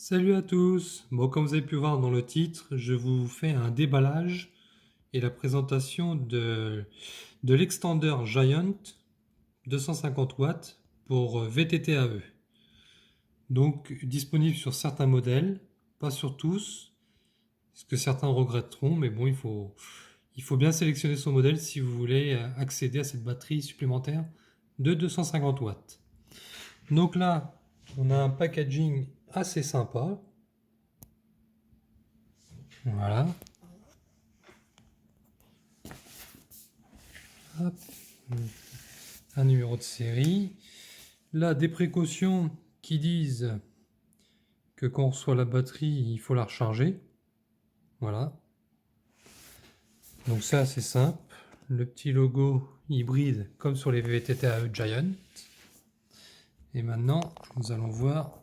Salut à tous! Bon, comme vous avez pu voir dans le titre, je vous fais un déballage et la présentation de l'extender Giant 250 watts pour VTT AE. Donc disponible sur certains modèles, pas sur tous, ce que certains regretteront, mais bon, il faut bien sélectionner son modèle si vous voulez accéder à cette batterie supplémentaire de 250 watts. Donc là, on a un packaging assez sympa. Voilà. Hop. Un numéro de série. Là, des précautions qui disent que quand on reçoit la batterie, il faut la recharger. Voilà. Donc ça, c'est simple. Le petit logo hybride comme sur les VTT AE Giant. Et maintenant, nous allons voir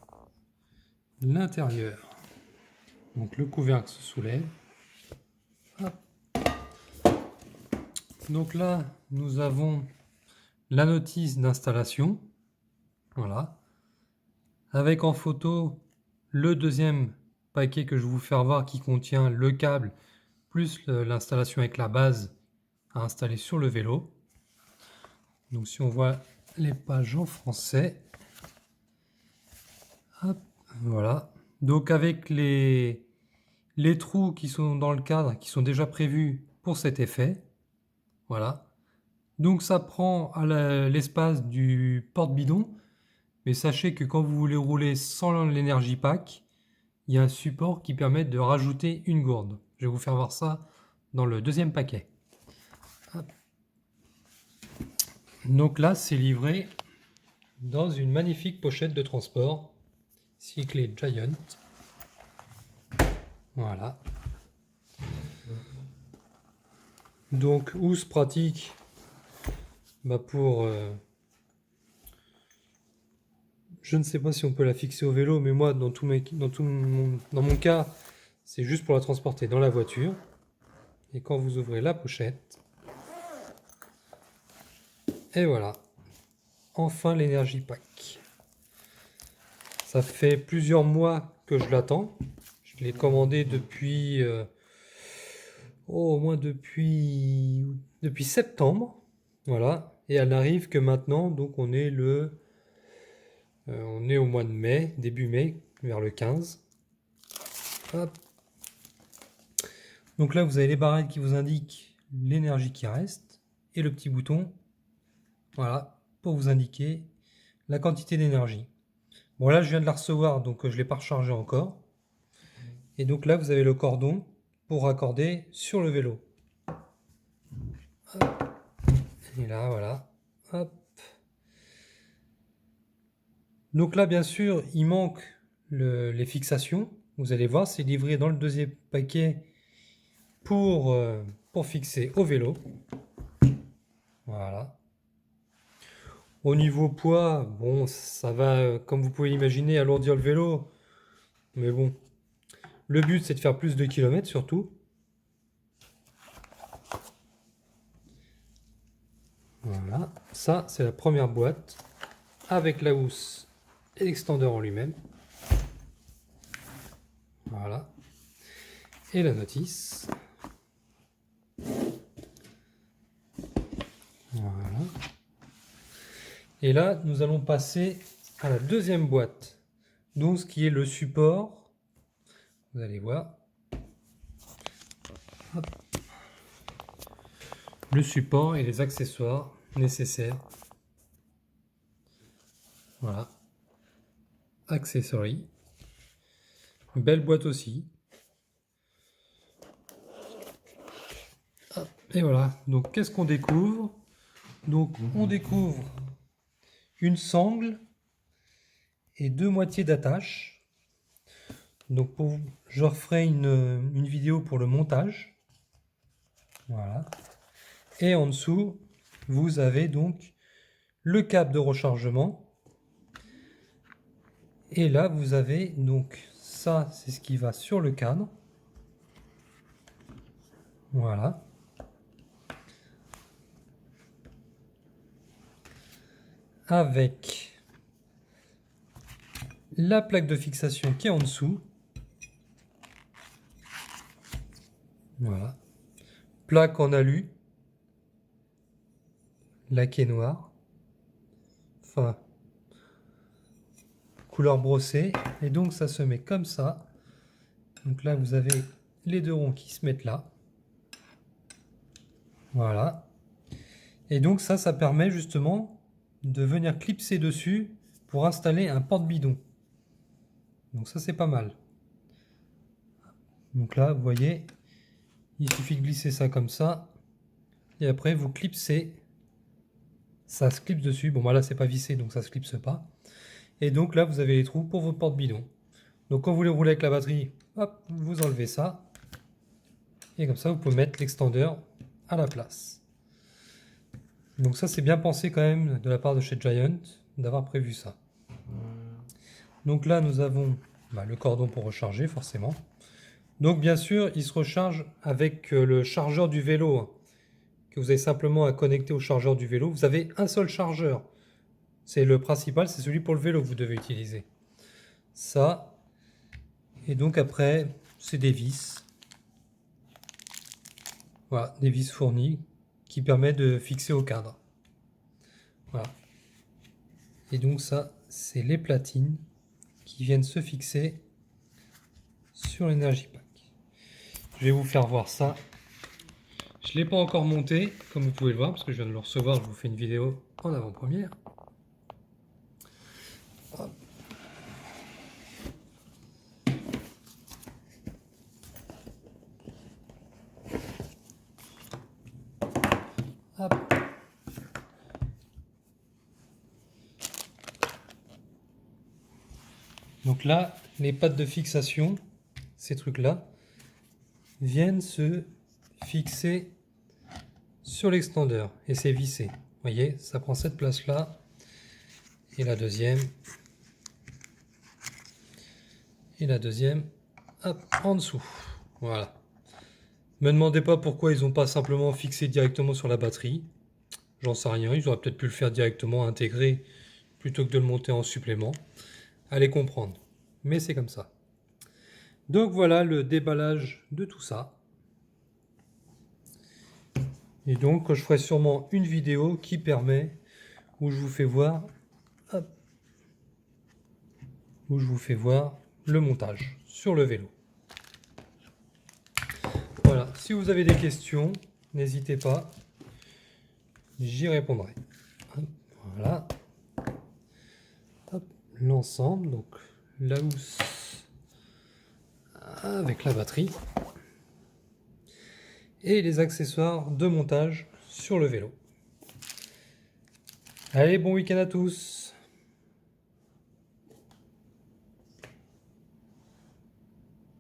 l'intérieur. Donc le couvercle se soulève. Hop. Donc là, nous avons la notice d'installation. Voilà. Avec en photo le deuxième paquet que je vais vous faire voir qui contient le câble plus l'installation avec la base à installer sur le vélo. Donc si on voit les pages en français, hop, voilà. Donc avec les trous qui sont dans le cadre, qui sont déjà prévus pour cet effet, voilà. Donc ça prend à l'espace du porte-bidon, mais sachez que quand vous voulez rouler sans l'énergie pack, il y a un support qui permet de rajouter une gourde. Je vais vous faire voir ça dans le deuxième paquet. Hop. Donc là, c'est livré dans une magnifique pochette de transport cyclée Giant. Voilà. Donc, housse pratique pour... je ne sais pas si on peut la fixer au vélo, mais moi, dans mon cas, c'est juste pour la transporter dans la voiture. Et quand vous ouvrez la pochette, et voilà, enfin l'énergie pack. Ça fait plusieurs mois que je l'attends. Je l'ai commandé depuis... au moins depuis septembre. Voilà. Et elle n'arrive que maintenant. Donc on est on est au mois de mai, début mai, vers le 15. Hop. Donc là, vous avez les barrettes qui vous indiquent l'énergie qui reste. Et le petit bouton, voilà, pour vous indiquer la quantité d'énergie. Bon là, je viens de la recevoir, donc je ne l'ai pas rechargé encore. Et donc là, vous avez le cordon pour raccorder sur le vélo. Hop. Et là, voilà. Hop. Donc là, bien sûr, il manque les fixations. Vous allez voir, c'est livré dans le deuxième paquet pour fixer au vélo. Voilà. Au niveau poids, bon, ça va, comme vous pouvez l'imaginer, alourdir le vélo. Mais bon, le but, c'est de faire plus de kilomètres surtout. Voilà, ça, c'est la première boîte avec la housse et l'extendeur en lui-même. Voilà. Et la notice. Voilà. Et là, nous allons passer à la deuxième boîte. Donc, ce qui est le support. Vous allez voir. Hop. Le support et les accessoires nécessaires. Voilà. Accessories. Belle boîte aussi. Hop. Et voilà. Donc, qu'est-ce qu'on découvre? Donc, on découvre une sangle et deux moitiés d'attache. Donc, je referai une vidéo pour le montage. Voilà. Et en dessous, vous avez donc le câble de rechargement. Et là, vous avez donc ça, c'est ce qui va sur le cadre. Voilà. Avec la plaque de fixation qui est en dessous. Voilà. Plaque en alu. Laqué noir. Enfin, couleur brossée. Et donc ça se met comme ça. Donc là vous avez les deux ronds qui se mettent là. Voilà. Et donc ça permet justement de venir clipser dessus pour installer un porte-bidon. Donc ça c'est pas mal. Donc là vous voyez, il suffit de glisser ça comme ça. Et après vous clipsez. Ça se clipse dessus. Bon, bah là, c'est pas vissé, donc ça se clipse pas. Et donc là, vous avez les trous pour vos porte-bidons. Donc quand vous les roulez avec la batterie, hop, vous enlevez ça. Et comme ça, vous pouvez mettre l'extendeur à la place. Donc ça, c'est bien pensé quand même de la part de chez Giant d'avoir prévu ça. Donc là, nous avons le cordon pour recharger, forcément. Donc bien sûr, il se recharge avec le chargeur du vélo, que vous avez simplement à connecter au chargeur du vélo. Vous avez un seul chargeur. C'est le principal, c'est celui pour le vélo que vous devez utiliser. Ça. Et donc après, c'est des vis. Voilà, des vis fournies qui permettent de fixer au cadre. Voilà. Et donc ça, c'est les platines qui viennent se fixer sur l'Energy Pack. Je vais vous faire voir ça. Je ne l'ai pas encore monté, comme vous pouvez le voir, parce que je viens de le recevoir, je vous fais une vidéo en avant-première. Hop. Hop. Donc là, les pattes de fixation, ces trucs-là, viennent se fixer sur l'extendeur et c'est vissé. Vous voyez, ça prend cette place-là et la deuxième. Et la deuxième, hop, en dessous. Voilà. Me demandez pas pourquoi ils n'ont pas simplement fixé directement sur la batterie. J'en sais rien, ils auraient peut-être pu le faire directement intégré plutôt que de le monter en supplément. Allez comprendre. Mais c'est comme ça. Donc voilà le déballage de tout ça. Et donc je ferai sûrement une vidéo qui permet, où je vous fais voir, hop, où je vous fais voir le montage sur le vélo. Voilà, si vous avez des questions, n'hésitez pas, j'y répondrai. Hop, voilà. L'ensemble, donc la housse avec la batterie et les accessoires de montage sur le vélo. Allez, bon week-end à tous!